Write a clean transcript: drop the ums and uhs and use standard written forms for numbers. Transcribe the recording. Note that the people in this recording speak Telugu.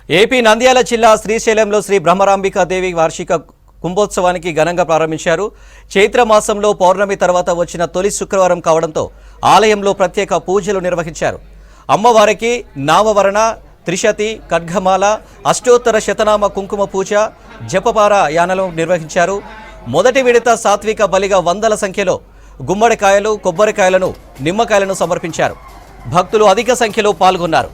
ఏపీ నంద్యాల జిల్లా శ్రీశైలంలో శ్రీ బ్రహ్మరాంబికా దేవి వార్షిక కుంభోత్సవానికి ఘనంగా ప్రారంభించారు. చైత్ర మాసంలో పౌర్ణమి తర్వాత వచ్చిన తొలి శుక్రవారం కావడంతో ఆలయంలో ప్రత్యేక పూజలు నిర్వహించారు. అమ్మవారికి నామవరణ, త్రిశతి, ఖడ్గమాల, అష్టోత్తర శతనామ కుంకుమ పూజ, జపపార యానలు నిర్వహించారు. మొదటి విడత సాత్విక బలిగా వందల సంఖ్యలో గుమ్మడికాయలు, కొబ్బరికాయలను, నిమ్మకాయలను సమర్పించారు. భక్తులు అధిక సంఖ్యలో పాల్గొన్నారు.